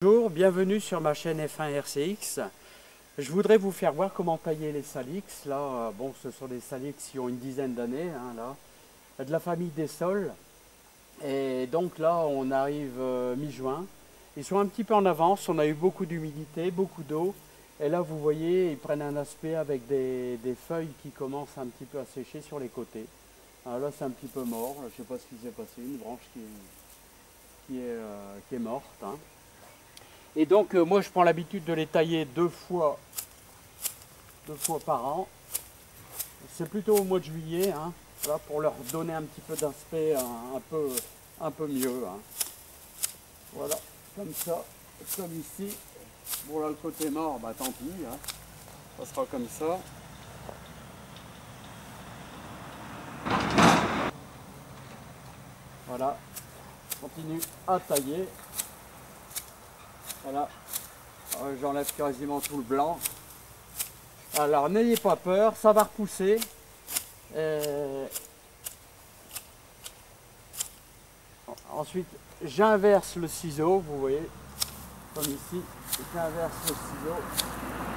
Bonjour, bienvenue sur ma chaîne F1 RCX. Je voudrais vous faire voir comment tailler les Salix. Là, bon, ce sont des Salix qui ont une dizaine d'années, hein, là, de la famille des sols. Et donc là, on arrive mi-juin. Ils sont un petit peu en avance, on a eu beaucoup d'humidité, beaucoup d'eau. Et là, vous voyez, ils prennent un aspect avec des feuilles qui commencent un petit peu à sécher sur les côtés. Alors là, c'est un petit peu mort. Je ne sais pas ce qui s'est passé, une branche qui est morte, hein. Et donc moi je prends l'habitude de les tailler deux fois par an. C'est plutôt au mois de juillet, hein, voilà, pour leur donner un petit peu d'aspect un peu mieux, hein. Voilà, comme ça, comme ici. Bon là le côté mort, bah tant pis, hein, ça sera comme ça. Voilà, continue à tailler. Voilà, j'enlève quasiment tout le blanc. Alors n'ayez pas peur, ça va repousser. Ensuite, j'inverse le ciseau, vous voyez, comme ici, j'inverse le ciseau.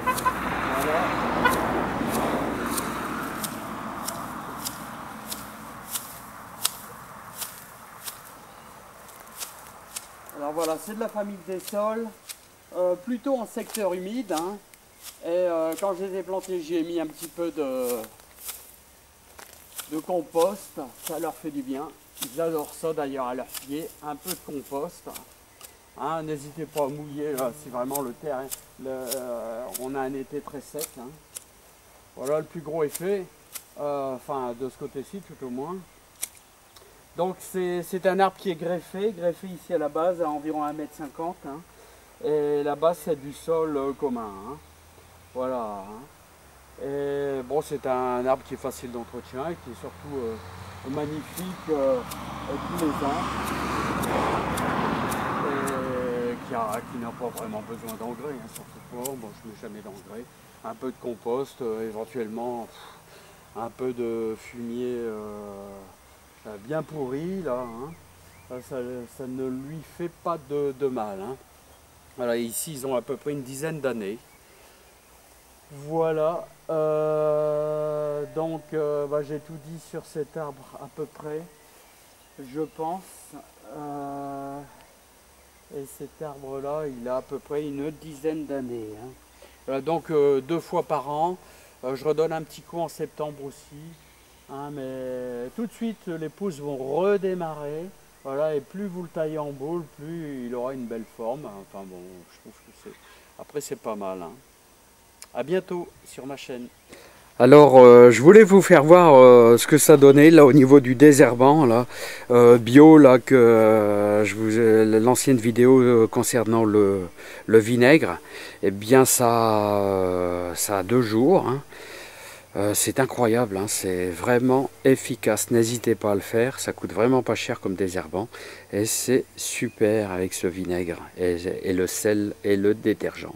Voilà. Alors voilà, c'est de la famille des sols, plutôt en secteur humide, hein. Et quand je les ai plantés, j'y ai mis un petit peu de compost, ça leur fait du bien. Ils adorent ça d'ailleurs à leurs pieds, un peu de compost. Hein, n'hésitez pas à mouiller là, si vraiment le terrain, on a un été très sec, hein. Voilà, le plus gros effet, enfin de ce côté-ci tout au moins. Donc c'est un arbre qui est greffé ici à la base à environ 1,50 m, hein. Et la base c'est du sol commun, hein. Voilà, hein. Et bon, c'est un arbre qui est facile d'entretien et qui est surtout magnifique tous les ans. Qui n'a pas vraiment besoin d'engrais, hein, surtout pas. Bon, je ne mets jamais d'engrais. Un peu de compost, éventuellement un peu de fumier bien pourri là, hein. Ça ne lui fait pas de mal, hein. Voilà, ici ils ont à peu près une dizaine d'années. Voilà, donc bah, j'ai tout dit sur cet arbre à peu près, je pense. Et cet arbre-là, il a à peu près une dizaine d'années, hein. Voilà, donc deux fois par an. Je redonne un petit coup en septembre aussi, hein, mais tout de suite les pousses vont redémarrer. Voilà, et plus vous le taillez en boule, plus il aura une belle forme. Enfin bon, je trouve que après c'est pas mal, hein. À bientôt sur ma chaîne. Alors, je voulais vous faire voir ce que ça donnait là au niveau du désherbant là, bio là que je vous l'ancienne vidéo concernant le vinaigre. Eh bien, ça a 2 jours, hein. C'est incroyable, hein, c'est vraiment efficace. N'hésitez pas à le faire, ça coûte vraiment pas cher comme désherbant et c'est super avec ce vinaigre et le sel et le détergent.